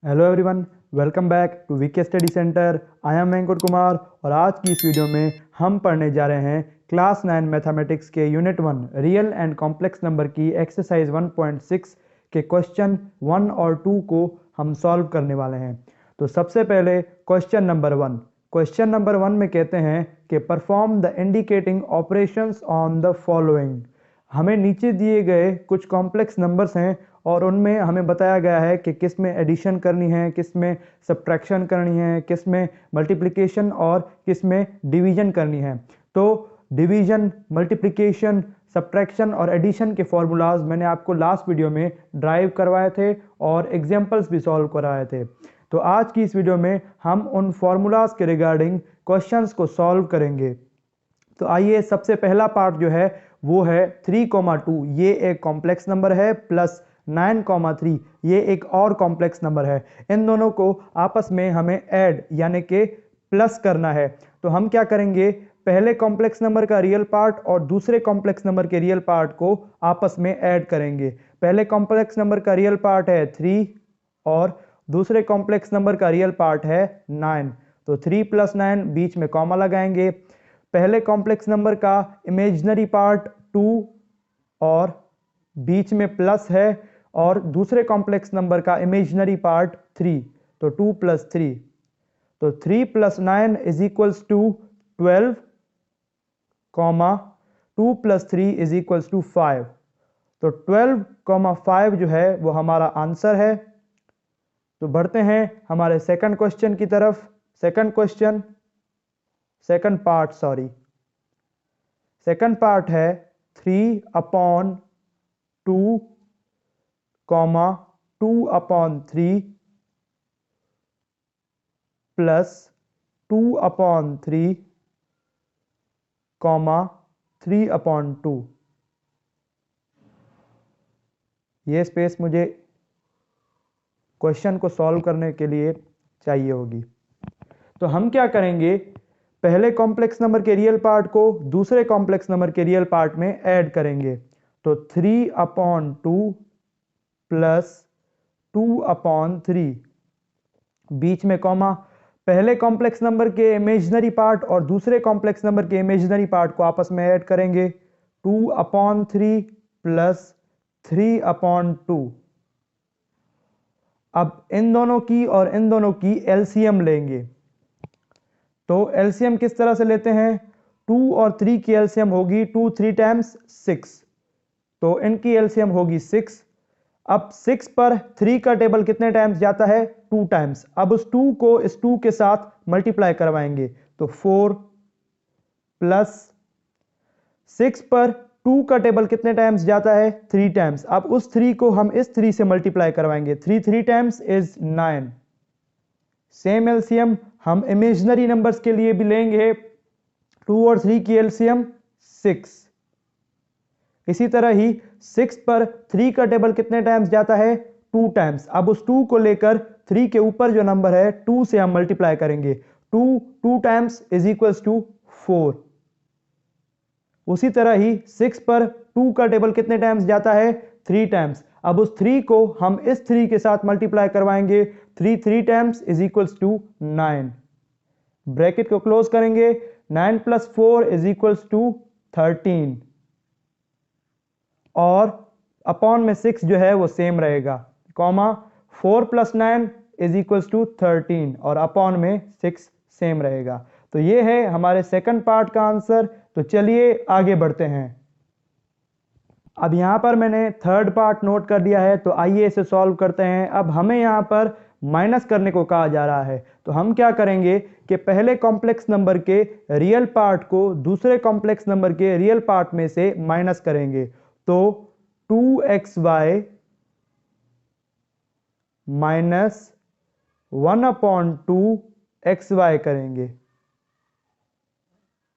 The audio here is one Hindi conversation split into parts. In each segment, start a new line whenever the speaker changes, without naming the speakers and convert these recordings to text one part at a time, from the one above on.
Hello everyone, welcome back to VK study centre. I am Venkat Kumar और आज की इस वीडियो में हम पढ़ने जा रहे हैं क्लास 9 मैथमेटिक्स के unit 1 real and complex number की एक्सरसाइज 1.6 के क्वेश्चन 1 और 2 को हम सॉल्व करने वाले हैं। तो सबसे पहले क्वेश्चन नंबर 1। क्वेश्चन नंबर 1 में कहते हैं कि perform the indicating operations on the following. हमें नीचे दिए गए कुछ कॉम्प्लेक्स नंबर्स हैं और उनमें हमें बताया गया है कि किस में एडिशन करनी है, किस में सब्ट्रैक्शन करनी है, किस में मल्टीप्लिकेशन और किस में डिवीजन करनी है। तो डिवीजन, मल्टीप्लिकेशन, सब्ट्रैक्शन और एडिशन के फॉर्मूलाज मैंने आपको लास्ट वीडियो में ड्राइव करवाए थे और एग्जाम्पल्स भी सॉल्व कराए थे। तो आज की इस वीडियो में हम उन फॉर्मूलाज के रिगार्डिंग क्वेश्चंस को सॉल्व करेंगे। तो आइए, सबसे पहला पार्ट जो है वो है 3,2। ये एक कॉम्प्लेक्स नंबर है, प्लस 9,3 ये एक और कॉम्प्लेक्स नंबर है। इन दोनों को आपस में हमें ऐड यानी कि प्लस करना है। तो हम क्या करेंगे, पहले कॉम्प्लेक्स नंबर का रियल पार्ट और दूसरे कॉम्प्लेक्स नंबर के रियल पार्ट को आपस में ऐड करेंगे। पहले कॉम्प्लेक्स नंबर का रियल पार्ट है 3 और दूसरे कॉम्प्लेक्स नंबर का रियल पार्ट है 9। तो 3 + 9 बीच में कॉमा लगाएंगे। पहले कॉम्प्लेक्स नंबर का इमेजिनरी पार्ट 2 और बीच में प्लस है, और दूसरे कॉम्प्लेक्स नंबर का इमेजिनरी पार्ट 3। तो 2 + 3, तो 3 + 9 = 12, 2 + 3 = 5। तो 12,5 जो है वो हमारा आंसर है। तो बढ़ते हैं हमारे सेकंड क्वेश्चन की तरफ। सेकंड पार्ट है 3/2, 2/3 प्लस 2/3, 3/2। ये स्पेस मुझे क्वेश्चन को सॉल्व करने के लिए चाहिए होगी। तो हम क्या करेंगे, पहले कॉम्प्लेक्स नंबर के रियल पार्ट को दूसरे कॉम्प्लेक्स नंबर के रियल पार्ट में ऐड करेंगे। तो 3/2 प्लस 2/3, बीच में कॉमा। पहले कॉम्प्लेक्स नंबर के इमेजिनरी पार्ट और दूसरे कॉम्प्लेक्स नंबर के इमेजिनरी पार्ट को आपस में ऐड करेंगे। 2/3 प्लस 3/2। अब इन दोनों की और इन दोनों की एलसीएम लेंगे। तो एलसीएम किस तरह से लेते हैं, 2 और 3 की एलसीएम होगी 2 3 टाइम्स 6। तो इनकी एलसीएम होगी 6। अब 6 पर 3 का टेबल कितने टाइम्स जाता है, 2 टाइम्स। अब उस 2 को इस 2 के साथ मल्टीप्लाई करवाएंगे। तो 4 प्लस 6 पर 2 का टेबल कितने टाइम्स जाता है, 3 टाइम्स। अब उस 3 को हम इस 3 से मल्टीप्लाई करवाएंगे। 3 टाइम्स इज 9। सेम एलसीएम हम इमेजिनरी नंबर्स के लिए भी लेंगे। 2 और 3 की एलसीएम 6। इसी तरह ही 6 पर 3 का टेबल कितने टाइम्स जाता है, 2 टाइम्स। अब उस 2 को लेकर 3 के ऊपर जो नंबर है 2 से हम मल्टीप्लाई करेंगे। 2 टाइम्स = 4। उसी तरह ही 6 पर 2 का टेबल कितने टाइम्स जाता है, 3 टाइम्स। अब उस 3 को हम इस 3 के साथ मल्टीप्लाई करवाएंगे। 3 टाइम्स = 9। ब्रैकेट को क्लोज करेंगे। 9 + 4 = 13, और अपॉन में 6 जो है वो सेम रहेगा, कॉमा। 4 + 9 = 13 और अपॉन में 6 सेम रहेगा। तो ये है हमारे सेकंड पार्ट का आंसर। तो चलिए आगे बढ़ते हैं। अब यहां पर मैंने थर्ड पार्ट नोट कर दिया है, तो आइए इसे सॉल्व करते हैं। अब हमें यहां पर माइनस करने को कहा जा रहा है। तो हम क्या करेंगे कि पहले कॉम्प्लेक्स नंबर के रियल पार्ट को दूसरे कॉम्प्लेक्स नंबर के रियल पार्ट में से माइनस करेंगे। तो 2xy माइनस 1/2xy करेंगे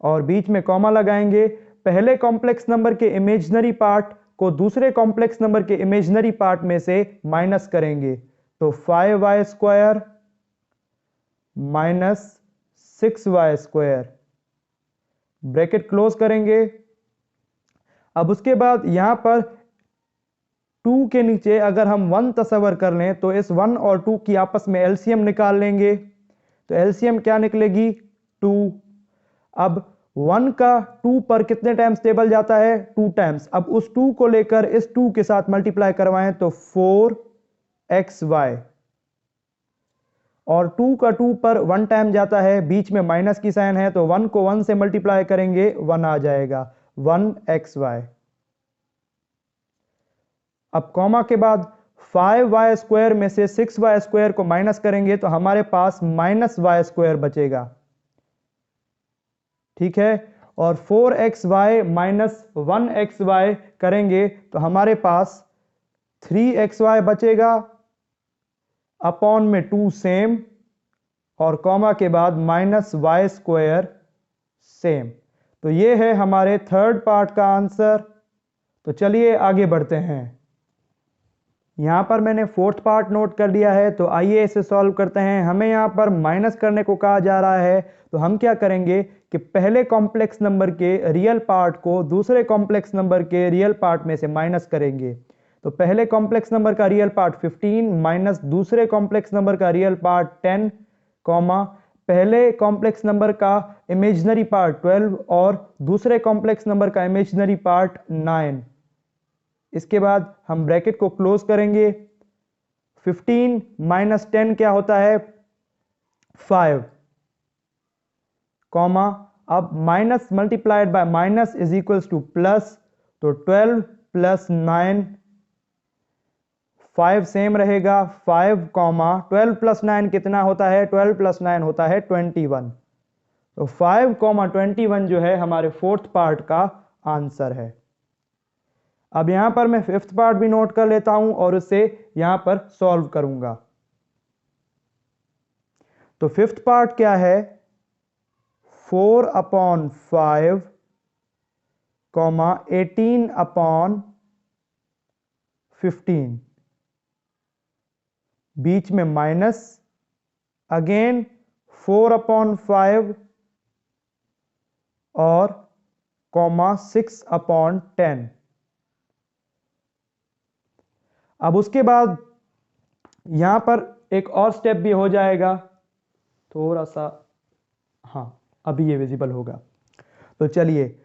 और बीच में कॉमा लगाएंगे। पहले कॉम्प्लेक्स नंबर के इमेजिनरी पार्ट को दूसरे कॉम्प्लेक्स नंबर के इमेजिनरी पार्ट में से माइनस करेंगे। तो 5y² minus 6y², bracket close करेंगे। अब उसके बाद यहां पर 2 के नीचे अगर हम 1 तस्वर कर लें तो इस 1 और 2 की आपस में एलसीएम निकाल लेंगे, तो एलसीएम क्या निकलेगी 2। अब 1 का 2 पर कितने टाइम्स टेबल जाता है 2 टाइम्स। अब उस 2 को लेकर इस 2 के साथ मल्टीप्लाई करवाएं तो 4xy, और 2 का 2 पर 1 टाइम जाता है, बीच में माइनस की साइन है, तो 1 को 1 से मल्टीप्लाई करेंगे 1 आ जाएगा 1xy। अब कॉमा के बाद 5y स्क्वायर में से 6y स्क्वायर को माइनस करेंगे तो हमारे पास -y स्क्वायर बचेगा, ठीक है। और 4xy माइनस 1xy करेंगे तो हमारे पास 3xy बचेगा, अपॉन में 2 सेम, और कॉमा के बाद -y स्क्वायर सेम। तो ये है हमारे थर्ड पार्ट का आंसर। तो चलिए आगे बढ़ते हैं। यहां पर मैंने फोर्थ पार्ट नोट कर लिया है, तो आइए इसे सॉल्व करते हैं। हमें यहां पर माइनस करने को कहा जा रहा है, तो हम क्या करेंगे कि पहले कॉम्प्लेक्स नंबर के रियल पार्ट को दूसरे कॉम्प्लेक्स नंबर के रियल पार्ट में से माइनस करेंगे। तो पहले कॉम्प्लेक्स नंबर का रियल पार्ट 15 माइनस दूसरे कॉम्प्लेक्स नंबर का रियल पार्ट 10, कॉमा पहले कॉम्प्लेक्स नंबर का इमेजिनरी पार्ट 12 और दूसरे कॉम्प्लेक्स नंबर का इमेजिनरी पार्ट 9। इसके बाद हम ब्रैकेट को क्लोज करेंगे। 15 माइनस 10 क्या होता है 5, कॉमा अब minus multiplied by minus is equals to plus, तो 12 प्लस 9, 5 सेम रहेगा 5, कॉमा 12 प्लस 9 कितना होता है 12 प्लस 9 होता है 21। तो 5,21 जो है हमारे फोर्थ पार्ट का आंसर है। अब यहां पर मैं फिफ्थ पार्ट भी नोट कर लेता हूं और उसे यहां पर सॉल्व करूंगा। तो फिफ्थ पार्ट क्या है 4/5, 18/15, बीच में माइनस, अगेन 4/5 और कॉमा 6/10। अब उसके बाद यहां पर एक और स्टेप भी हो जाएगा, थोड़ा सा, हाँ अभी ये विजिबल होगा। तो चलिए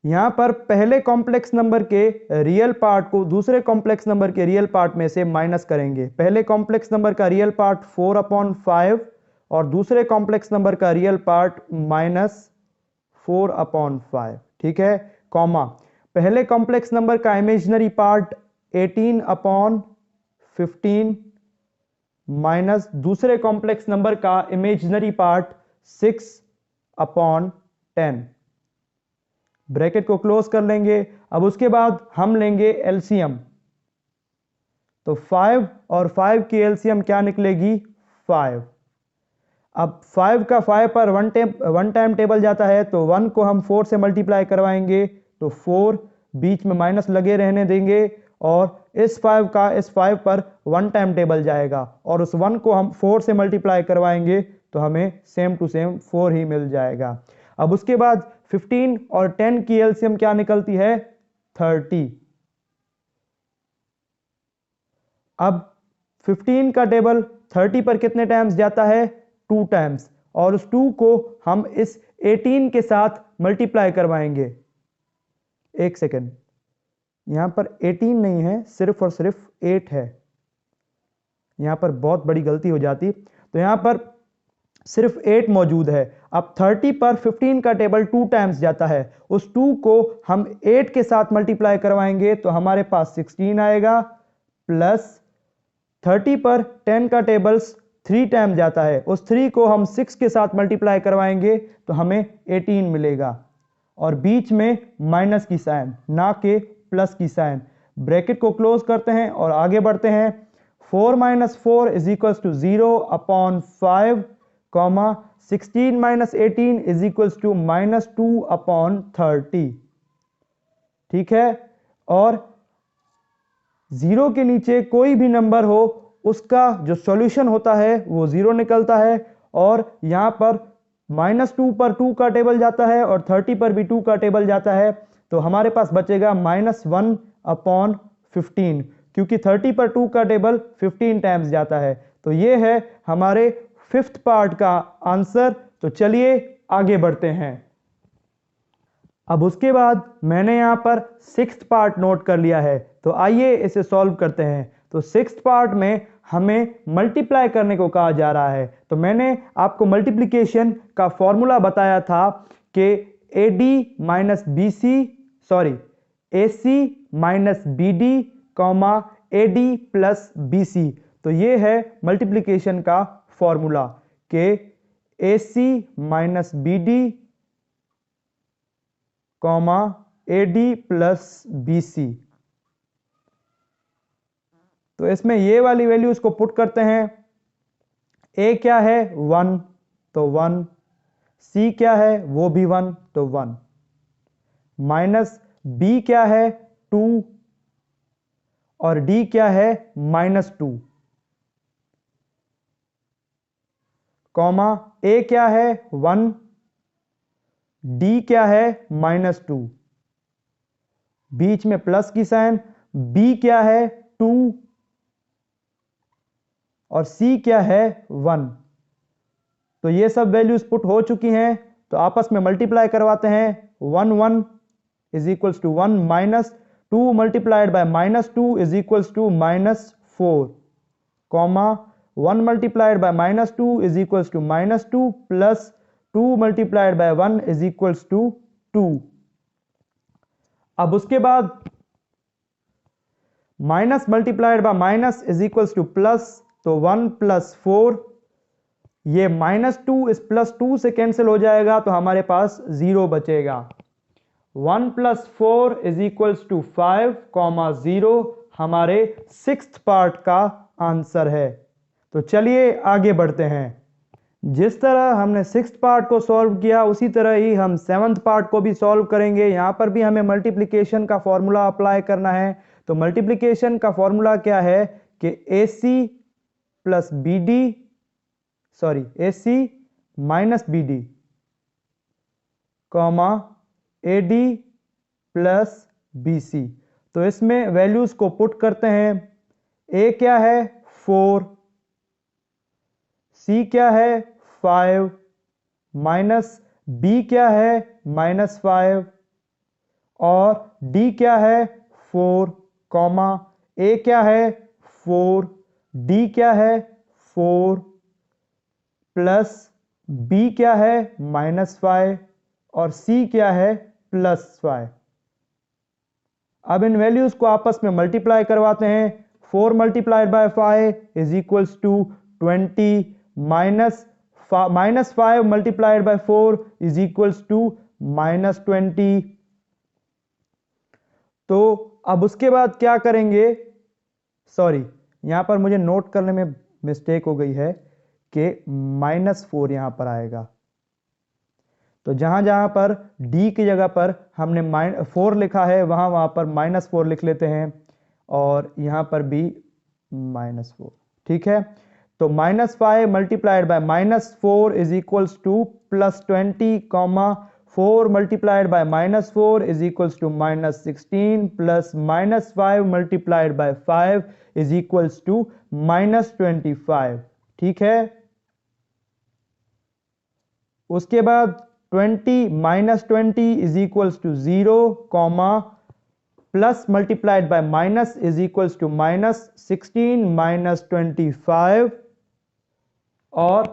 यहां पर पहले कॉम्प्लेक्स नंबर के रियल पार्ट को दूसरे कॉम्प्लेक्स नंबर के रियल पार्ट में से माइनस करेंगे। पहले कॉम्प्लेक्स नंबर का रियल पार्ट 4/5 और दूसरे कॉम्प्लेक्स नंबर का रियल पार्ट -4/5, ठीक है, कॉमा पहले कॉम्प्लेक्स नंबर का इमेजिनरी पार्ट 18/15 माइनस दूसरे कॉम्प्लेक्स नंबर का इमेजिनरी पार्ट 6/10। ब्रैकेट को क्लोज कर लेंगे। अब उसके बाद हम लेंगे एलसीएम। तो 5 और 5 की एलसीएम क्या निकलेगी 5। अब 5 का 5 पर 1 टाइम टेबल जाता है, तो 1 को हम 4 से मल्टीप्लाई करवाएंगे, तो 4, बीच में माइनस लगे रहने देंगे, और इस 5 का इस 5 पर 1 टाइम टेबल जाएगा, और उस 1 को हम 4 से मल्टीप्लाई करवाएंगे तो हमें सेम टू सेम 4 ही मिल जाएगा। अब उसके बाद 15 और 10 की एलसीएम क्या निकलती है 30। अब 15 का टेबल 30 पर कितने टाइम्स जाता है 2 टाइम्स, और उस 2 को हम इस 18 के साथ मल्टीप्लाई करवाएंगे। एक सेकेंड, यहां पर 18 नहीं है, सिर्फ और सिर्फ 8 है। यहां पर बहुत बड़ी गलती हो जाती, तो यहां पर सिर्फ 8 मौजूद है। अब 30 पर 15 का टेबल 2 टाइम्स जाता है, उस 2 को हम 8 के साथ मल्टीप्लाई करवाएंगे तो हमारे पास 16 आएगा, प्लस 30 पर 10 का टेबल्स 3 टाइम जाता है, उस 3 को हम 6 के साथ मल्टीप्लाई करवाएंगे तो हमें 18 मिलेगा, और बीच में माइनस की साइन ना के प्लस की साइन। ब्रैकेट को क्लोज करते हैं और आगे बढ़ते हैं। 4 - 4 is equals to 0/5, comma 16 - 18 is equals to -2/30, ठीक है। और 0 के नीचे कोई भी नंबर हो उसका जो सॉल्यूशन होता है वो 0 निकलता है, और यहां पर -2 पर 2 का टेबल जाता है और 30 पर भी 2 का टेबल जाता है, तो हमारे पास बचेगा -1/15। क्योंकि 30 पर 2 का टेबल 15 टाइम्स जाता है। तो ये है हमारे 5th पार्ट का आंसर। तो चलिए आगे बढ़ते हैं। अब उसके बाद मैंने यहाँ पर 6th पार्ट नोट कर लिया है, तो आइए इसे सॉल्व करते हैं। तो 6th पार्ट में हमें मल्टीप्लाई करने को कहा जा रहा है। तो मैंने आपको मल्टीप्लिकेशन का फॉर्मूला बताया था कि AC minus BD comma AD plus BC। तो ये है मल्टीप्लिकेशन का फॉर्मूला कि AC minus BD comma AD plus BC। तो इसमें ये वाली वैल्यूज को पुट करते हैं। A क्या है 1 तो 1, C क्या है वो भी 1 तो 1, माइनस B क्या है 2 और D क्या है -2, कॉमा A क्या है 1, D क्या है -2, बीच में प्लस की साइन, B क्या है 2 और C क्या है 1। तो ये सब वैल्यूज पुट हो चुकी हैं, तो आपस में मल्टीप्लाई करवाते हैं। 1 1 is equals to 1 minus 2 multiplied by -2 is equals to -4, comma 1 multiplied by -2 is equals to -2 plus 2 multiplied by 1 is equals to 2। अब उसके बाद minus multiplied by minus is equals to plus, तो 1 प्लस 4, ये -2 इस +2 से कैंसिल हो जाएगा तो हमारे पास 0 बचेगा। 1 plus 4 is equals to 5 comma 0 हमारे 6th पार्ट का आंसर है। तो चलिए आगे बढ़ते हैं। जिस तरह हमने 6th पार्ट को सॉल्व किया उसी तरह ही हम 7th पार्ट को भी सॉल्व करेंगे। यहां पर भी हमें मल्टीप्लिकेशन का फॉर्मूला अप्लाई करना है। तो मल्टीप्लिकेशन का फॉर्मूला क्या है कि AC minus BD comma AD plus BC। तो इसमें वैल्यूज को पुट करते हैं। A क्या है 4, C क्या है 5, माइनस B क्या है -5 और D क्या है 4, कॉमा A क्या है 4, D क्या है 4 प्लस B क्या है -5 और C क्या है +5। अब इन वैल्यूज को आपस में मल्टीप्लाई करवाते हैं। 4 multiplied by 5 is equals to 20 minus 5 multiplied by 4 is equals to -20। तो अब उसके बाद क्या करेंगे, सॉरी यहां पर मुझे नोट करने में मिस्टेक हो गई है कि -4 यहां पर आएगा। तो जहां जहां पर D की जगह पर हमने 4 लिखा है वहां वहां पर -4 लिख लेते हैं और यहां पर भी -4, ठीक है। तो -5 multiplied by -4 is equals to +20 comma 4 multiplied by -4 is equals to -16 plus -5 multiplied by 5 is equals to -25, ठीक है। उसके बाद 20 minus 20 is equals to 0 comma plus multiplied by minus is equals to -16 minus 25 और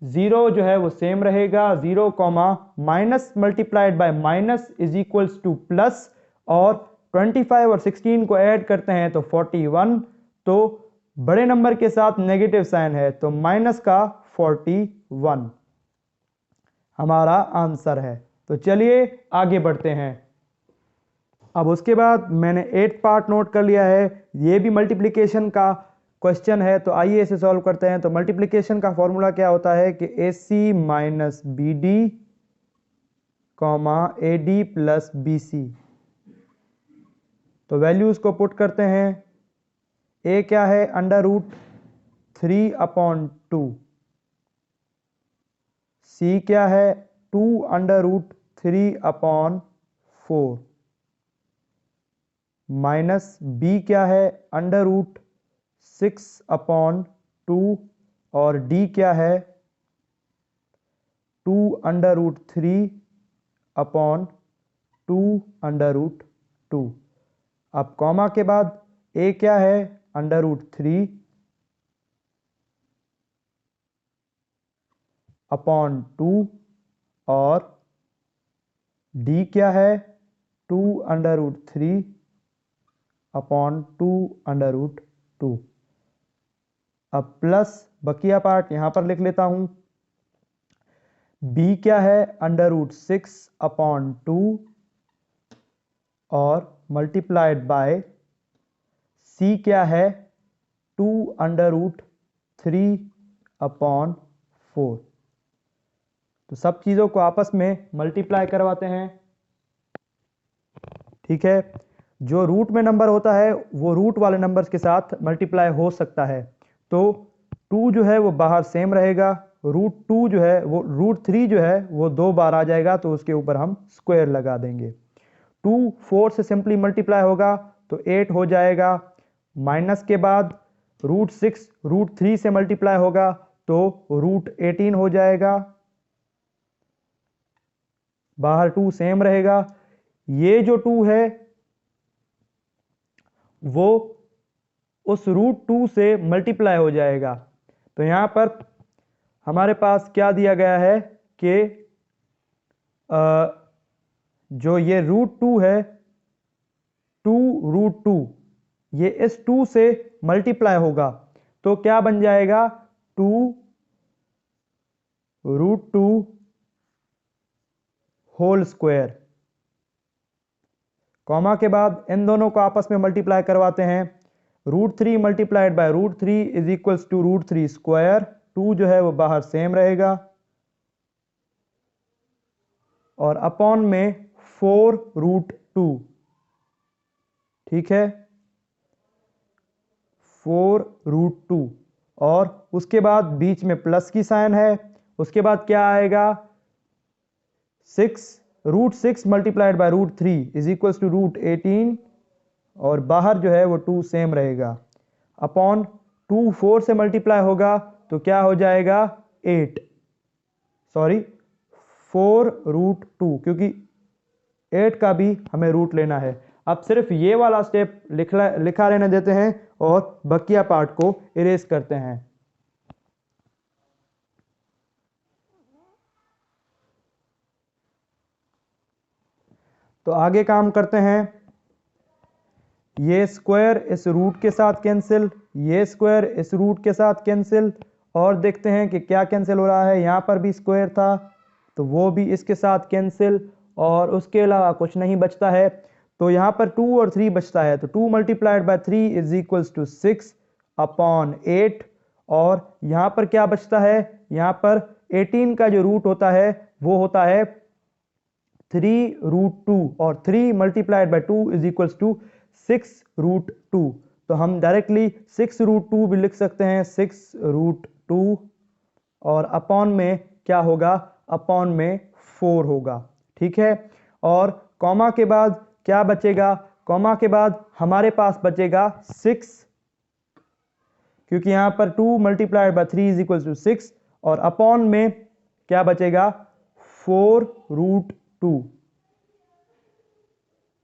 0 जो है वो सेम रहेगा 0 comma minus multiplied by minus is equals to plus और 25 और 16 को ऐड करते हैं तो 41। तो बड़े नंबर के साथ नेगेटिव साइन है तो माइनस का 41 हमारा आंसर है। तो चलिए आगे बढ़ते हैं। अब उसके बाद मैंने 8th पार्ट नोट कर लिया है। ये भी मल्टीप्लिकेशन का क्वेश्चन है, तो आइए इसे सॉल्व करते हैं। तो मल्टीप्लिकेशन का फॉर्मूला क्या होता है कि AC minus BD comma AD plus BC। तो वैल्यूज को पुट करते हैं। A क्या है √3/2, C क्या है 2√3/4, माइनस बी क्या है, अंडर रूट 6/2, और डी क्या है, 2√3/2 अब कॉमा के बाद ए क्या है, √3/2 और डी क्या है, 2√3/2। अब प्लस बकिया पार्ट यहां पर लिख लेता हूं। बी क्या है, √6/2 और मल्टीप्लाइड बाय सी क्या है, 2√3/4। तो सब चीज़ों को आपस में मल्टीप्लाई करवाते हैं। ठीक है, जो रूट में नंबर होता है वो रूट वाले नंबर्स के साथ मल्टीप्लाई हो सकता है। तो 2 जो है वो बाहर सेम रहेगा, √2 जो है वो √3 जो है वो 2 बार आ जाएगा, तो उसके ऊपर हम स्क्वायर लगा देंगे। 2 4 से सिंपली मल्टीप्लाई होगा तो 8 हो जाएगा। माइनस के बाद √6 √3 से मल्टीप्लाई होगा तो √18 हो जाएगा, बाहर 2 सेम रहेगा। ये जो 2 है वो उस √2 से मल्टीप्लाई हो जाएगा। तो यहां पर हमारे पास क्या दिया गया है कि जो ये √2 है, 2√2 ये इस 2 से मल्टीप्लाई होगा तो क्या बन जाएगा, 2√2 होल स्क्वायर। कॉमा के बाद इन दोनों को आपस में मल्टीप्लाई करवाते हैं। √3 multiplied by √3 is equals to √3 square. 2 जो है वो बाहर सेम रहेगा और अपॉन में 4√2। ठीक है, 4√2 और उसके बाद बीच में प्लस की साइन है। उसके बाद क्या आएगा, 6√6 multiplied by √3 is equals to √18 और बाहर जो है वो 2 सेम रहेगा। अपॉन 2 4 से मल्टीप्लाई होगा तो क्या हो जाएगा, 4√2, क्योंकि 8 का भी हमें रूट लेना है। अब सिर्फ ये वाला स्टेप लिखा रहने देते हैं और बकिया पार्ट को इरेज करते हैं। तो आगे काम करते हैं। ये स्क्वायर इस रूट के साथ कैंसिल, ये स्क्वायर इस रूट के साथ कैंसिल, और देखते हैं कि क्या कैंसिल हो रहा है। यहाँ पर भी स्क्वायर था तो वो भी इसके साथ कैंसिल, और उसके अलावा कुछ नहीं बचता है। तो यहाँ पर 2 और 3 बचता है, तो 2 multiplied by 3 is equals to 6/8। और यहाँ पर क्या बचता है, यहाँ पर 18 का जो रूट होता है वो होता है 3√2 और 3 multiplied by 2 is equals to 6√2। तो हम डायरेक्टली 6√2 भी लिख सकते हैं, 6√2 और अपॉन में क्या होगा, अपॉन में 4 होगा। ठीक है, और कॉमा के बाद क्या बचेगा, कॉमा के बाद हमारे पास बचेगा 6, क्योंकि यहां पर 2 multiplied by 3 is equal to 6 और अपॉन में क्या बचेगा, 4√2।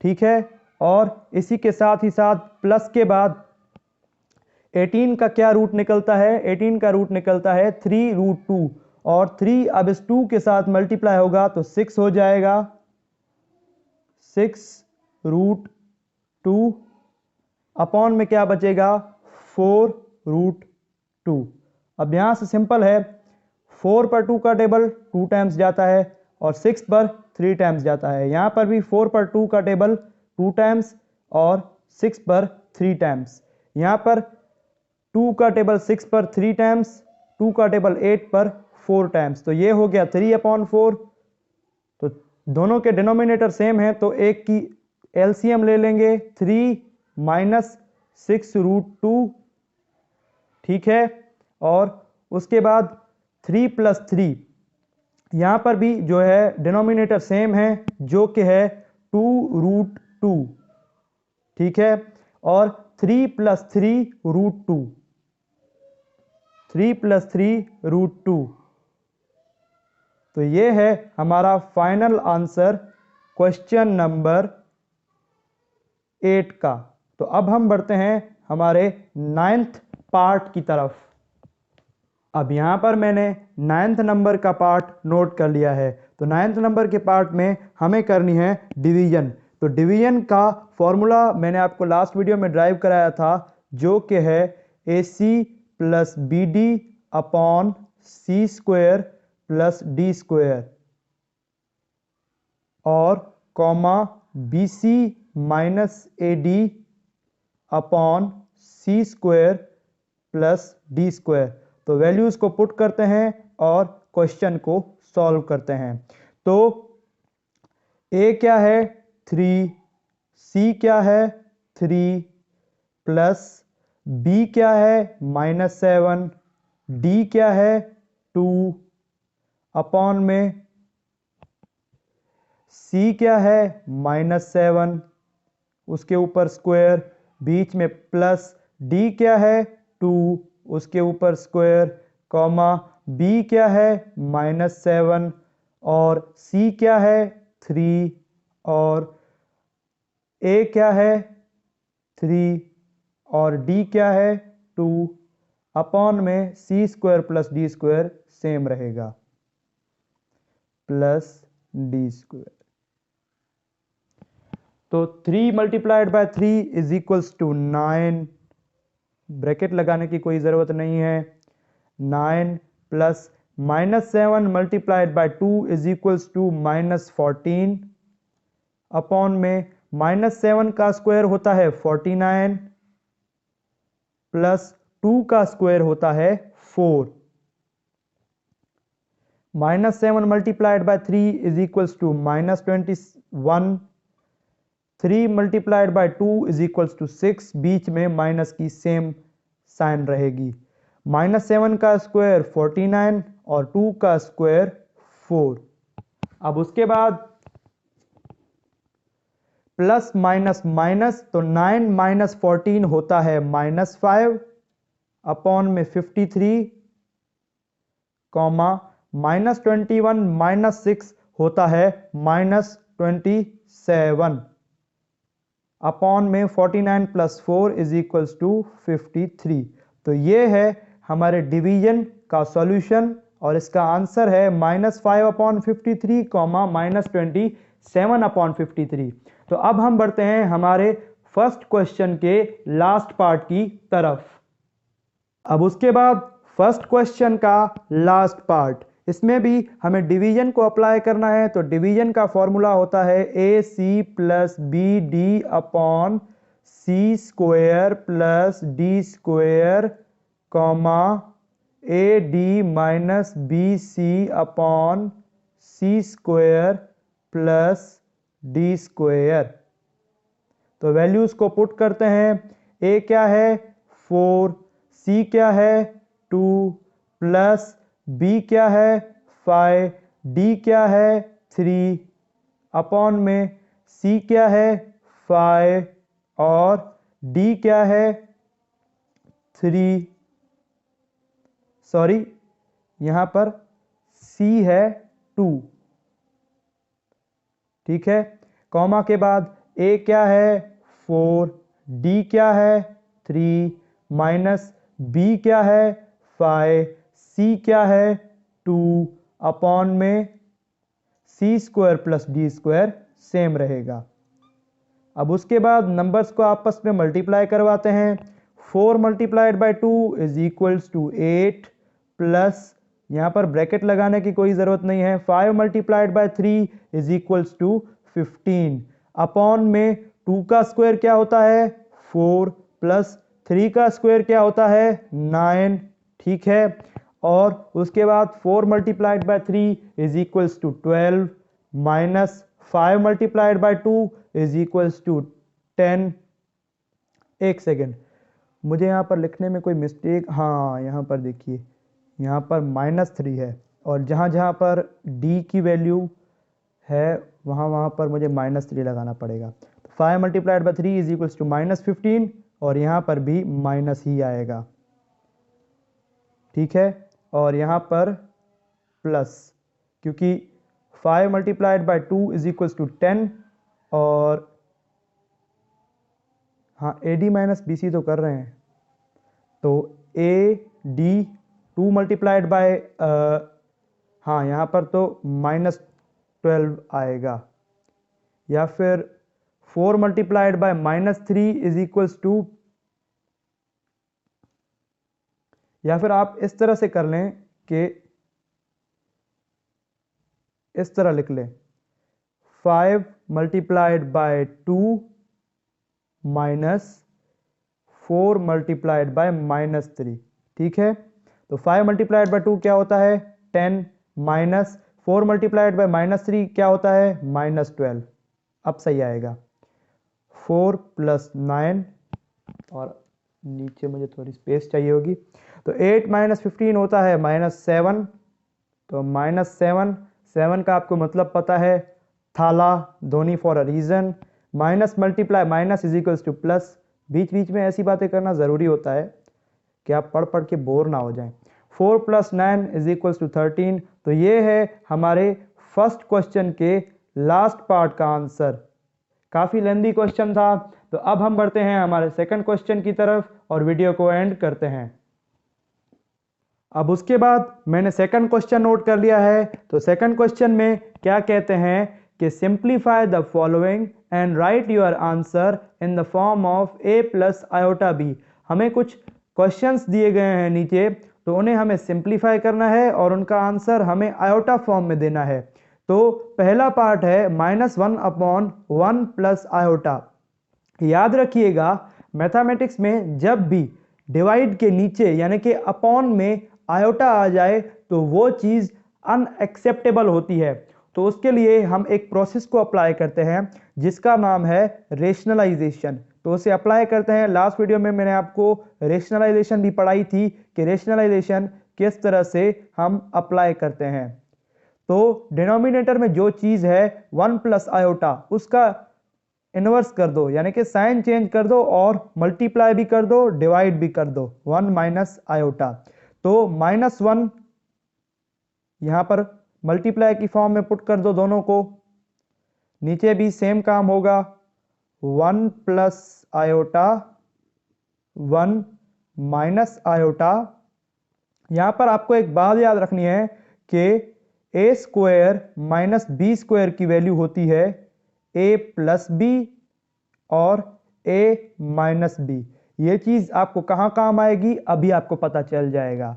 ठीक है, और इसी के साथ ही साथ प्लस के बाद 18 का क्या रूट निकलता है, 18 का रूट निकलता है 3√2 और 3 अब इस 2 के साथ मल्टीप्लाई होगा तो 6 हो जाएगा, 6√2 अपॉन में क्या बचेगा, 4√2। अब यहां से सिंपल है, 4 पर 2 का टेबल 2 टाइम्स जाता है और 6 पर 3 टाइम्स जाता है। यहां पर भी 4 पर 2 का टेबल 2 टाइम्स और 6 पर 3 टाइम्स। यहां पर 2 का टेबल 6 पर 3 टाइम्स, 2 का टेबल 8 पर 4 टाइम्स, तो ये हो गया 3/4। तो दोनों के डिनोमिनेटर सेम है तो एक की एलसीएम ले लेंगे, 3 माइनस 6√2। ठीक है, और उसके बाद 3 प्लस 3, यहां पर भी जो है डिनोमिनेटर सेम है जो कि है 2√2। ठीक है। और 3 + 3 √2, 3 + 3 √2। तो ये है हमारा फाइनल आंसर क्वेश्चन नंबर 8 का। तो अब हम बढ़ते हैं हमारे 9th पार्ट की तरफ। अब यहाँ पर मैंने 9th नंबर का पार्ट नोट कर लिया है। तो 9th नंबर के पार्ट में हमें करनी है डिवीजन। तो डिवीजन का फॉर्मूला मैंने आपको लास्ट वीडियो में ड्राइव कराया था, जो कि है AC + BD upon C² + D² और comma BC - AD upon C² + D²। तो वैल्यूज को पुट करते हैं और क्वेश्चन को सॉल्व करते हैं। तो A क्या है 3, C क्या है 3 प्लस B क्या है -7, D क्या है 2 अपॉन में C क्या है -7, उसके ऊपर स्क्वायर, बीच में प्लस, D क्या है 2, उसके ऊपर स्क्वायर, कॉमा B क्या है -7 और C क्या है 3 और A क्या है 3 और D क्या है 2 अपॉन में C² + D² सेम रहेगा प्लस D²। तो 3 × 3 = 9, ब्रैकेट लगाने की कोई ज़रूरत नहीं है। 9 प्लस -7 × 2 = -14 अपॉन में -7 का स्क्वायर होता है 49 प्लस 2 का स्क्वायर होता है 4। -7 × 3 = -21, 3 × 2 = 6, बीच में माइनस की सेम साइन रहेगी। -7 का स्क्वायर 49 और 2 का स्क्वायर 4। अब उसके बाद प्लस माइनस माइनस, तो 9 - 14 होता है -5 अपॉन में 53, कॉमा -21 - 6 होता है -27 अपॉन में 49 + 4 = 53। तो ये है हमारे डिवीजन का सॉल्यूशन और इसका आंसर है -5/53, -27/53। तो अब हम बढ़ते हैं हमारे फर्स्ट क्वेश्चन के लास्ट पार्ट की तरफ। अब उसके बाद फर्स्ट क्वेश्चन का लास्ट पार्ट, इसमें भी हमें डिवीजन को अप्लाई करना है। तो डिवीजन का फॉर्मूला होता है AC + BD upon C² + D², comma AD - BC upon C² + D²। तो वैल्यूज को पुट करते हैं। A क्या है 4, C क्या है 2 प्लस B क्या है 5, D क्या है 3 अपॉन में C क्या है 5 और D क्या है 3, सॉरी यहाँ पर C है 2, ठीक है। कॉमा के बाद A क्या है 4, D क्या है 3 माइनस B क्या है 5, C क्या है 2 अपॉन में C² + D² सेम रहेगा। अब उसके बाद नंबर्स को आपस में मल्टीप्लाई करवाते हैं। 4 × 2 = 8 प्लस, यहाँ पर ब्रैकेट लगाने की कोई ज़रूरत नहीं है, 5 × 3 = 15 अपॉन में 2 का स्क्वायर क्या होता है 4 प्लस 3 का स्क्वायर क्या होता है 9, ठीक है। और उसके बाद 4 × 3 = 12 माइनस 5 × 2 = 10। एक सेकेंड, मुझे यहाँ पर लिखने में कोई मिस्टेक, हाँ यहाँ पर देखिए, यहाँ पर -3 है और जहाँ जहाँ पर D की वैल्यू है वहाँ वहाँ पर मुझे -3 लगाना पड़ेगा। तो 5 multiplied by 3 is equals to -15 और यहाँ पर भी माइनस ही आएगा, ठीक है। और यहाँ पर प्लस, क्योंकि 5 multiplied by 2 is equals to 10 और हाँ AD माइनस BC तो कर रहे हैं, तो AD 2 मल्टीप्लाइड बाय हाँ यहाँ पर तो -12 आएगा, या फिर 4 multiplied by -3 is equals to, या फिर आप इस तरह से कर लें कि इस तरह लिख लें 5 multiplied by 2 minus 4 multiplied by -3, ठीक है। तो 5 मल्टीप्लाइड बाय 2 क्या होता है 10 माइनस 4 मल्टीप्लाइड बाय -3 क्या होता है -12। अब सही आएगा 4 + 9 और नीचे मुझे थोड़ी स्पेस चाहिए होगी, तो 8 - 15 होता है -7, तो -7 का आपको मतलब पता है, Thala Dhoni for a reason, minus multiply minus is equals to plus. बीच बीच में ऐसी बातें करना ज़रूरी होता है कि आप पढ़ पढ़ के बोर ना हो जाएं। 4 + 9 इज इक्वल्स टू 13। तो ये है हमारे फर्स्ट क्वेश्चन के लास्ट पार्ट का आंसर। काफ़ी लेंदी क्वेश्चन था, तो अब हम बढ़ते हैं हमारे सेकंड क्वेश्चन की तरफ और वीडियो को एंड करते हैं। अब उसके बाद मैंने सेकंड क्वेश्चन नोट कर लिया है, तो सेकंड क्वेश्चन में क्या कहते हैं कि simplify the following and right your answer in the form of a + iota b। हमें कुछ क्वेश्चंस दिए गए हैं नीचे, तो उन्हें हमें सिंप्लीफाई करना है और उनका आंसर हमें आयोटा फॉर्म में देना है। तो पहला पार्ट है -1/1 + iota। याद रखिएगा मैथमेटिक्स में जब भी डिवाइड के नीचे यानी कि अपॉन में आयोटा आ जाए तो वो चीज़ अनएक्सेप्टेबल होती है। तो उसके लिए हम एक प्रोसेस को अप्लाई करते हैं जिसका नाम है रेशनलाइजेशन। तो उसे अप्लाई करते हैं। लास्ट वीडियो में मैंने आपको रेशनलाइजेशन भी पढ़ाई थी कि रेशनलाइजेशन किस तरह से हम अप्लाई करते हैं। तो डिनोमिनेटर में जो चीज़ है 1 + आयोटा, उसका इन्वर्स कर दो, यानी कि साइन चेंज कर दो और मल्टीप्लाई भी कर दो, डिवाइड भी कर दो, 1 - आयोटा। तो -1 यहाँ पर मल्टीप्लाई की फॉर्म में पुट कर दो दोनों को, नीचे भी सेम काम होगा, 1 + आयोटा 1 - आयोटा। यहाँ पर आपको एक बात याद रखनी है कि a² - b² की वैल्यू होती है a + b और a - b। ये चीज़ आपको कहाँ काम आएगी अभी आपको पता चल जाएगा।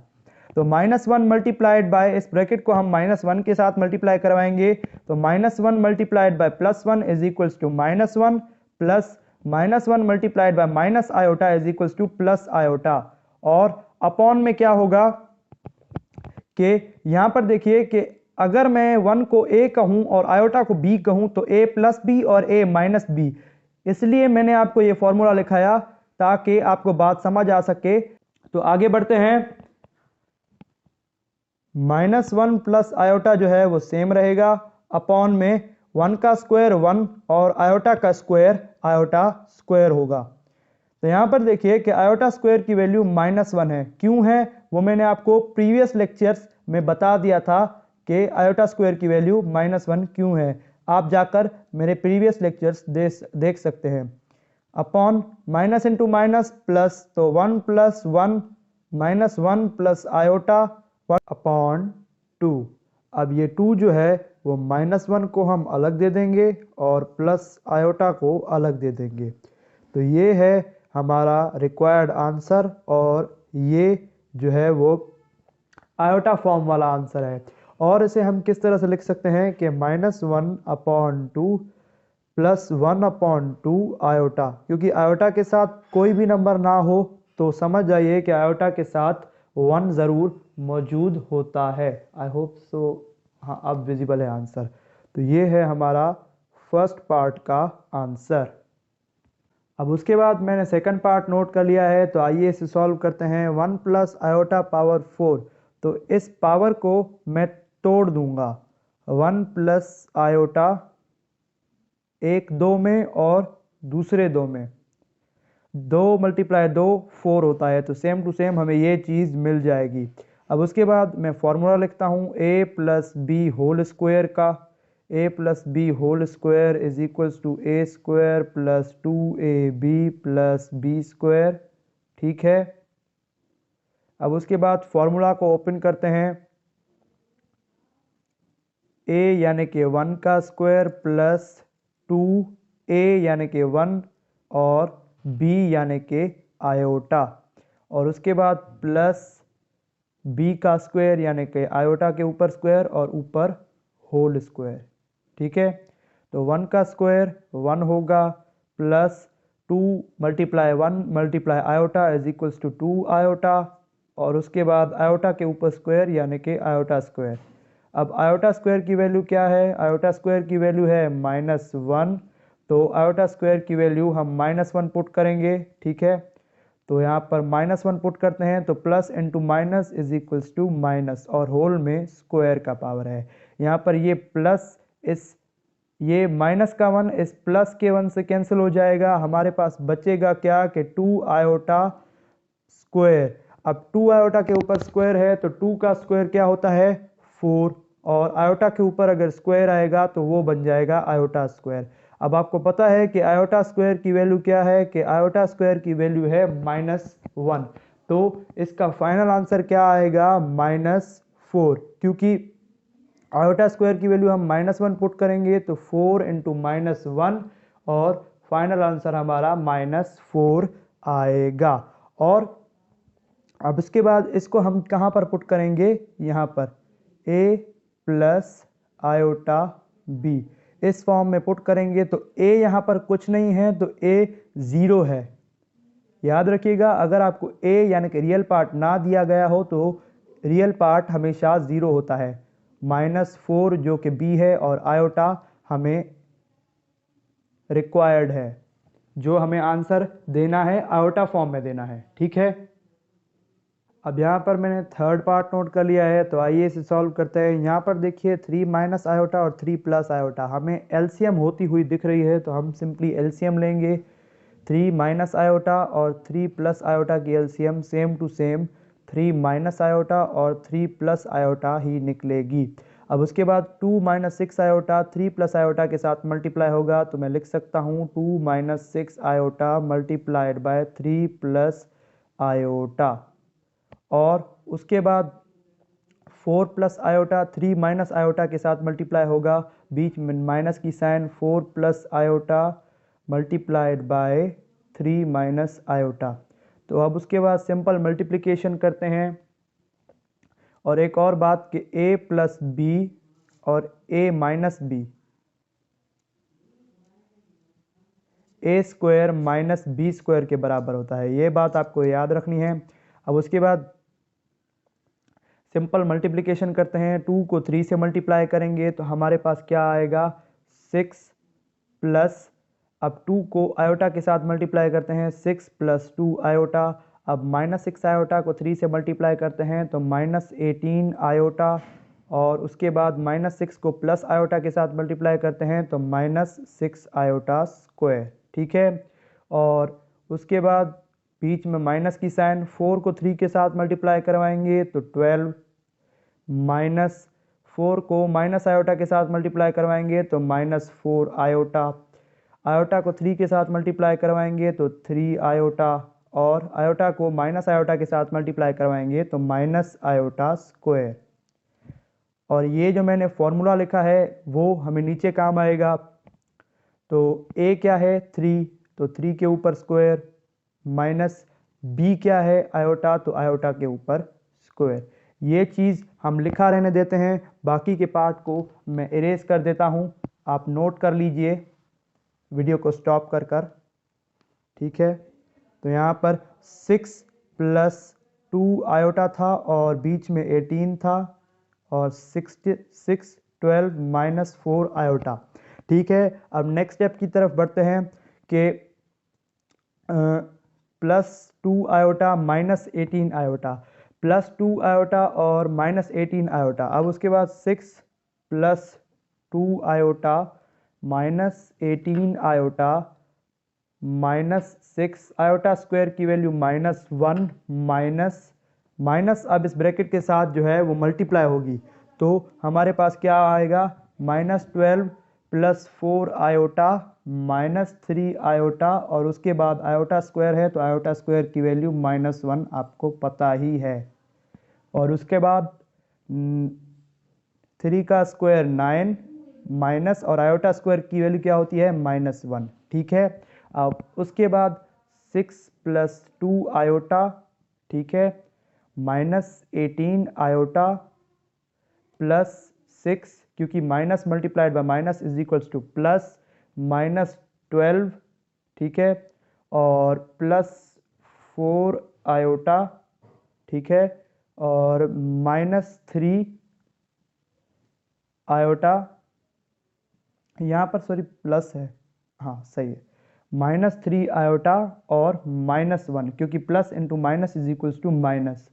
तो -1 मल्टीप्लाइड बाय, इस ब्रैकेट को हम -1 के साथ मल्टीप्लाई करवाएंगे, तो -1 multiplied by +1 is equals to -1 plus -1 multiplied by minus iota is equals to plus iota. और अपॉन में क्या होगा कि यहाँ पर देखिए कि अगर मैं 1 को a कहूँ और आयोटा को b कहूँ तो a + b और a - b, इसलिए मैंने आपको ये फॉर्मूला लिखाया ताकि आपको बात समझ आ सके। तो आगे बढ़ते हैं। -1 + आयोटा जो है वो सेम रहेगा, अपॉन में 1 का स्क्वायर 1 और आयोटा का स्क्वायर आयोटा स्क्वायर होगा। तो यहाँ पर देखिए कि आयोटा स्क्वायर की वैल्यू -1 है। क्यों है वो मैंने आपको प्रीवियस लेक्चर्स में बता दिया था कि आयोटा स्क्वायर की वैल्यू -1 क्यों है। आप जाकर मेरे प्रीवियस लेक्चर्स देख सकते हैं। Upon minus into minus plus, तो 1 + 1 -1 + आयोटा 1/2। अब ये 2 जो है वो -1 को हम अलग दे देंगे और प्लस आयोटा को अलग दे देंगे। तो ये है हमारा रिक्वायर्ड आंसर और ये जो है वो आयोटा फॉर्म वाला आंसर है। और इसे हम किस तरह से लिख सकते हैं कि -1/2 + 1/2 आयोटा, क्योंकि आयोटा के साथ कोई भी नंबर ना हो तो समझ जाइए कि आयोटा के साथ 1 ज़रूर मौजूद होता है। आई होप सो, हाँ अब विजिबल है आंसर। तो ये है हमारा फर्स्ट पार्ट का आंसर। अब उसके बाद मैंने सेकंड पार्ट नोट कर लिया है, तो आइए इसे सॉल्व करते हैं। 1 + आयोटा पावर 4, तो इस पावर को मैं तोड़ दूंगा। 1 + आयोटा 1 2 में और दूसरे दो में 2 × 2 4 होता है, तो सेम टू सेम हमें ये चीज़ मिल जाएगी। अब उसके बाद मैं फॉर्मूला लिखता हूँ a + b होल स्क्वायर का। a + b whole square is equals to a square + 2ab + b square. ठीक है। अब उसके बाद फॉर्मूला को ओपन करते हैं। a यानी कि 1 का स्क्वायर प्लस 2a यानी कि 1 और b यानी कि आयोटा, और उसके बाद प्लस b का स्क्वायर यानी कि आयोटा के ऊपर स्क्वायर और ऊपर होल स्क्वायर। ठीक है। तो 1 का स्क्वायर 1 होगा plus 2 × 1 × iota is equals to 2 iota, और उसके बाद आयोटा के ऊपर स्क्वायर यानी कि आयोटा स्क्वायर। अब आयोटा स्क्वायर की वैल्यू क्या है? आयोटा स्क्वायर की वैल्यू है -1, तो आयोटा स्क्वायर की वैल्यू हम -1 पुट करेंगे। ठीक है। तो यहाँ पर -1 पुट करते हैं तो plus into minus is equals to minus, और होल में स्क्वायर का पावर है। यहाँ पर ये प्लस ये माइनस का 1 इस प्लस के 1 से कैंसिल हो जाएगा। हमारे पास बचेगा क्या कि 2 आयोटा स्क्वायर। अब 2 आयोटा के ऊपर स्क्वायर है तो 2 का स्क्वायर क्या होता है? 4, और आयोटा के ऊपर अगर स्क्वायर आएगा तो वो बन जाएगा आयोटा स्क्वायर। अब आपको पता है कि आयोटा स्क्वायर की वैल्यू क्या है? कि आयोटा स्क्वायर की वैल्यू है -1, तो इसका फाइनल आंसर क्या आएगा? -4, क्योंकि आयोटा स्क्वायर की वैल्यू हम -1 पुट करेंगे तो 4 × -1, और फाइनल आंसर हमारा -4 आएगा। और अब इसके बाद इसको हम कहाँ पर पुट करेंगे? यहाँ पर a + आयोटा b इस फॉर्म में पुट करेंगे तो a यहाँ पर कुछ नहीं है तो a 0 है। याद रखिएगा, अगर आपको a यानी कि रियल पार्ट ना दिया गया हो तो रियल पार्ट हमेशा 0 होता है। -4 जो कि b है, और आयोटा हमें रिक्वायर्ड है, जो हमें आंसर देना है आयोटा फॉर्म में देना है। ठीक है। अब यहाँ पर मैंने थर्ड पार्ट नोट कर लिया है, तो आइए इसे सॉल्व करते हैं। यहाँ पर देखिए 3 - आयोटा और 3 + आयोटा हमें एलसीएम होती हुई दिख रही है, तो हम सिंपली एलसीएम लेंगे। 3 - आयोटा और 3 + आयोटा की LCM same to same 3 - iota और 3 + आयोटा ही निकलेगी। अब उसके बाद 2 - 6 आयोटा 3 + आयोटा के साथ मल्टीप्लाई होगा, तो मैं लिख सकता हूँ 2 - 6 आयोटा मल्टीप्लाइड बाय 3 + आयोटा, और उसके बाद 4 + आयोटा 3 - आयोटा के साथ मल्टीप्लाई होगा, बीच में माइनस की sign 4 + iota multiplied by 3 - iota. तो अब उसके बाद सिंपल मल्टीप्लिकेशन करते हैं। और एक और बात कि a + b और a - b a² - b² के बराबर होता है, ये बात आपको याद रखनी है। अब उसके बाद सिंपल मल्टीप्लिकेशन करते हैं। 2 को 3 से मल्टीप्लाई करेंगे तो हमारे पास क्या आएगा? 6 प्लस, अब 2 को आयोटा के साथ मल्टीप्लाई करते हैं 6 + 2 आयोटा। अब -6 आयोटा को 3 से मल्टीप्लाई करते हैं तो -18 आयोटा, और उसके बाद -6 को प्लस आयोटा के साथ मल्टीप्लाई करते हैं तो -6 आयोटा स्क्वायर। ठीक है। और उसके बाद बीच में माइनस की साइन 4 को 3 के साथ मल्टीप्लाई करवाएंगे तो 12, -4 को माइनस आयोटा के साथ मल्टीप्लाई करवाएंगे तो -4 आयोटा, आयोटा को 3 के साथ मल्टीप्लाई करवाएंगे तो 3 आयोटा, और आयोटा को माइनस आयोटा के साथ मल्टीप्लाई करवाएंगे तो -आयोटा स्क्वायर। और ये जो मैंने फॉर्मूला लिखा है वो हमें नीचे काम आएगा। तो a क्या है? 3, तो 3 के ऊपर स्क्वायर, माइनस b क्या है? आयोटा, तो आयोटा के ऊपर स्क्वायर। ये चीज़ हम लिखा रहने देते हैं, बाकी के पार्ट को मैं इरेज कर देता हूँ। आप नोट कर लीजिए वीडियो को स्टॉप कर। ठीक है। तो यहाँ पर 6 + 2 आयोटा था और बीच में 18 था, और 6 12 - 4 आयोटा। ठीक है। अब नेक्स्ट स्टेप की तरफ बढ़ते हैं कि +2 आयोटा -18 आयोटा, +2 आयोटा और -18 आयोटा। अब उसके बाद 6 + 2 आयोटा -18 आयोटा -6 आयोटा स्क्वायर की वैल्यू -1 माइनस अब इस ब्रैकेट के साथ जो है वो मल्टीप्लाई होगी, तो हमारे पास क्या आएगा, -12 + 4 आयोटा -3 आयोटा, और उसके बाद आयोटा स्क्वायर है तो आयोटा स्क्वायर की वैल्यू -1 आपको पता ही है। और उसके बाद 3 का स्क्वायर 9 माइनस और आयोटा स्क्वायर की वैल्यू क्या होती है, -1। ठीक है, अब उसके बाद 6 + 2 आयोटा, ठीक है, -18 आयोटा प्लस 6, क्योंकि minus multiplied by minus is equals to plus, -12, ठीक है, और +4 आयोटा, ठीक है, और -3 आयोटा, यहाँ पर सॉरी प्लस है, हाँ सही है, -3 आयोटा और -1, क्योंकि plus into minus is equals to minus.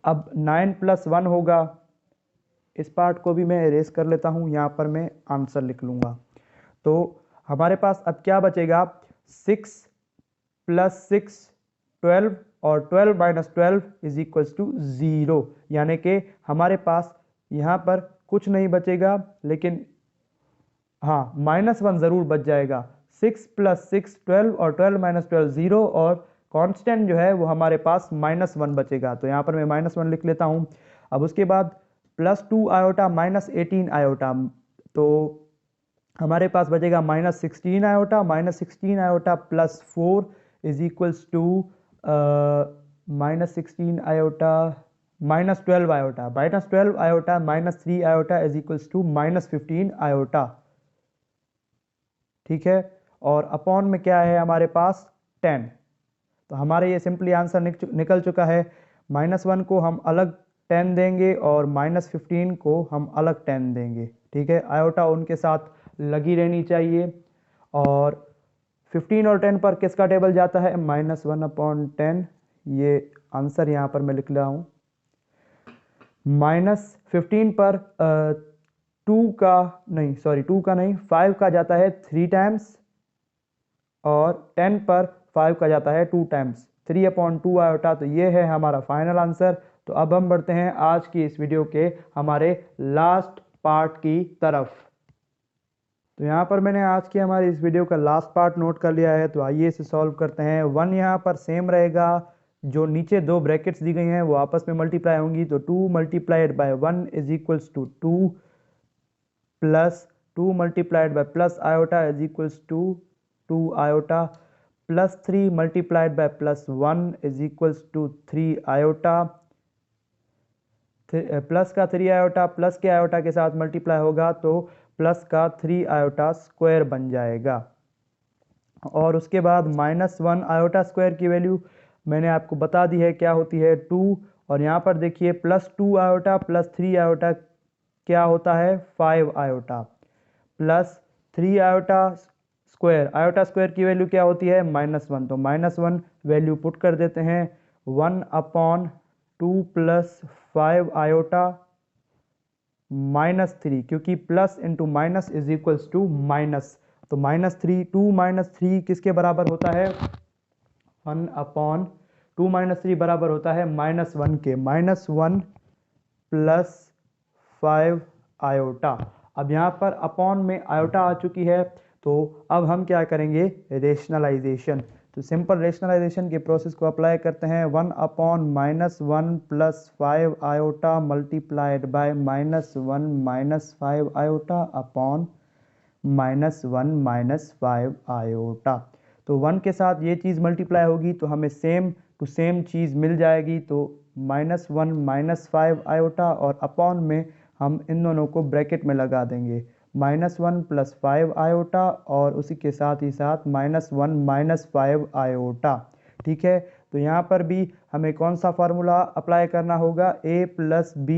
अब 9 + 1 होगा, इस पार्ट को भी मैं एरेज कर लेता हूँ, यहाँ पर मैं आंसर लिख लूँगा। तो हमारे पास अब क्या बचेगा, 6 + 6 12, और 12 - 12 इज इक्वल्स टू 0, यानी कि हमारे पास यहाँ पर कुछ नहीं बचेगा, लेकिन हाँ -1 ज़रूर बच जाएगा। 6 + 6 12 और 12 - 12 0, और कांस्टेंट जो है वो हमारे पास -1 बचेगा, तो यहाँ पर मैं -1 लिख लेता हूँ। अब उसके बाद +2 आयोटा -18 आयोटा, तो हमारे पास बचेगा -16 iota, -16 iota +4 is equals to -16 iota -12 iota, -12 iota -3 iota is equals to -15 iota, ठीक है, और अपॉन में क्या है हमारे पास 10। तो हमारे ये सिंपली आंसर निकल चुका है। -1 को हम अलग 10 देंगे और -15 को हम अलग 10 देंगे, ठीक है, आयोटा उनके साथ लगी रहनी चाहिए। और 15 और 10 पर किसका टेबल जाता है, -1/10, ये आंसर यहाँ पर मैं लिख रहा हूँ। -15 पर 2 का नहीं, सॉरी 2 का नहीं, 5 का जाता है 3 टाइम्स, और 10 पर 5 का जाता है 2 टाइम्स, 3/2 आयोटा। तो ये है हमारा फाइनल आंसर। तो अब हम बढ़ते हैं आज की इस वीडियो के हमारे लास्ट पार्ट की तरफ। तो यहाँ पर मैंने आज की हमारी इस वीडियो का लास्ट पार्ट नोट कर लिया है, तो आइए इसे सॉल्व करते हैं। 1 यहाँ पर सेम रहेगा, जो नीचे दो ब्रैकेट्स दी गई हैं वो आपस में मल्टीप्लाई होंगी, तो 2 × 1 is equals to 2, plus 2 × plus iota is equals to 2 iota, +3 × +1 is equals to 3 iota, plus का 3 आयोटा प्लस के आयोटा के साथ मल्टीप्लाई होगा तो प्लस का 3 आयोटा स्क्वायर बन जाएगा। और उसके बाद -1 आयोटा स्क्वायर की वैल्यू मैंने आपको बता दी है क्या होती है, 2, और यहाँ पर देखिए +2 आयोटा +3 आयोटा क्या होता है, 5 आयोटा, प्लस 3 आयोटा स्क्वायर की वैल्यू क्या होती है, -1, तो -1 वैल्यू पुट कर देते हैं, 1/2 + 5 आयोटा -3, क्योंकि plus into minus is equals to minus, तो -3, 2 - 3 किसके बराबर होता है, 1/2 - 3 बराबर होता है -1 के, -1 + 5 आयोटा। अब यहाँ पर अपॉन में आयोटा आ चुकी है, तो अब हम क्या करेंगे, रेशनलाइजेशन। तो सिंपल रेशनलाइजेशन के प्रोसेस को अप्लाई करते हैं। 1/-1 + 5 iota multiplied by -1 - 5 iota upon -1 - 5 iota. तो 1 के साथ ये चीज़ मल्टीप्लाई होगी तो हमें सेम टू सेम चीज़ मिल जाएगी, तो -1 - 5 आयोटा, और अपॉन में हम इन दोनों को ब्रैकेट में लगा देंगे, -1 + 5 आयोटा और उसी के साथ ही साथ -1 - 5 आयोटा, ठीक है। तो यहाँ पर भी हमें कौन सा फार्मूला अप्लाई करना होगा, a + b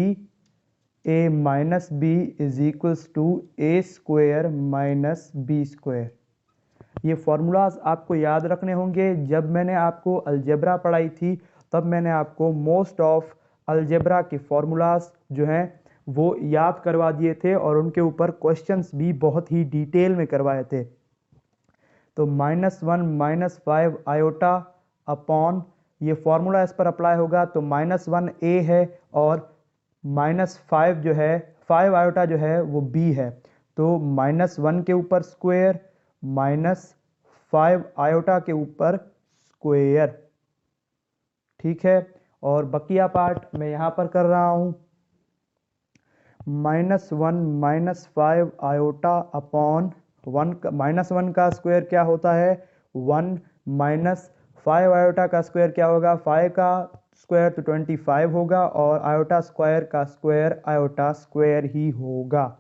a - b is equals to a² - b²। ये फार्मूलाज आपको याद रखने होंगे। जब मैंने आपको अलजेब्रा पढ़ाई थी तब मैंने आपको मोस्ट ऑफ अलजेब्रा के फार्मूलाज जो हैं वो याद करवा दिए थे और उनके ऊपर क्वेश्चंस भी बहुत ही डिटेल में करवाए थे। तो -1 - 5 आयोटा अपॉन, ये फॉर्मूला इस पर अप्लाई होगा, तो -1 a है और -5 जो है, 5 आयोटा जो है वो b है। तो -1 के ऊपर स्क्वायर -5 आयोटा के ऊपर स्क्वायर। ठीक है, और बकिया पार्ट मैं यहाँ पर कर रहा हूँ। -1 - 5 आयोटा अपॉन 1, -1 का स्क्वायर क्या होता है 1, -5 आयोटा का स्क्वायर क्या होगा, 5 का स्क्वायर तो 25 होगा, और आयोटा स्क्वायर का स्क्वायर आयोटा स्क्वायर ही होगा।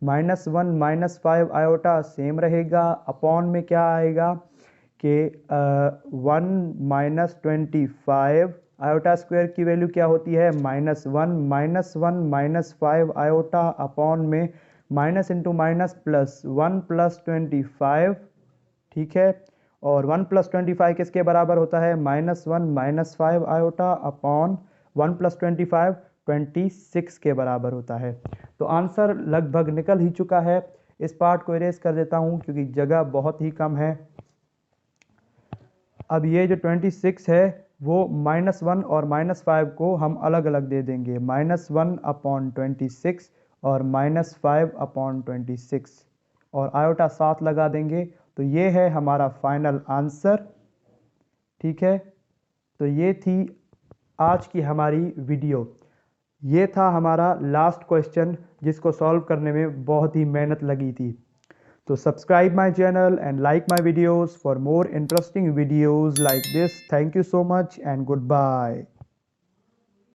-1 - 5 आयोटा सेम रहेगा, अपॉन में क्या आएगा कि 1 - 25 आयोटा स्क्वायर की वैल्यू क्या होती है -1 -1 - 5 आयोटा अपॉन में माइनस इंटू माइनस प्लस 1 + 25। ठीक है, और 1 + 25 किसके बराबर होता है -1 - 5 आयोटा अपॉन 1 + 25 26 के बराबर होता है। तो आंसर लगभग निकल ही चुका है। इस पार्ट को इरेज कर देता हूँ क्योंकि जगह बहुत ही कम है। अब ये जो 26 है वो -1 और -5 को हम अलग अलग दे देंगे, -1/26 और -5/26, और आयोटा साथ लगा देंगे। तो ये है हमारा फाइनल आंसर। ठीक है, तो ये थी आज की हमारी वीडियो। ये था हमारा लास्ट क्वेश्चन जिसको सॉल्व करने में बहुत ही मेहनत लगी थी। So subscribe my channel and like my videos for more interesting videos like this. Thank you so much and goodbye.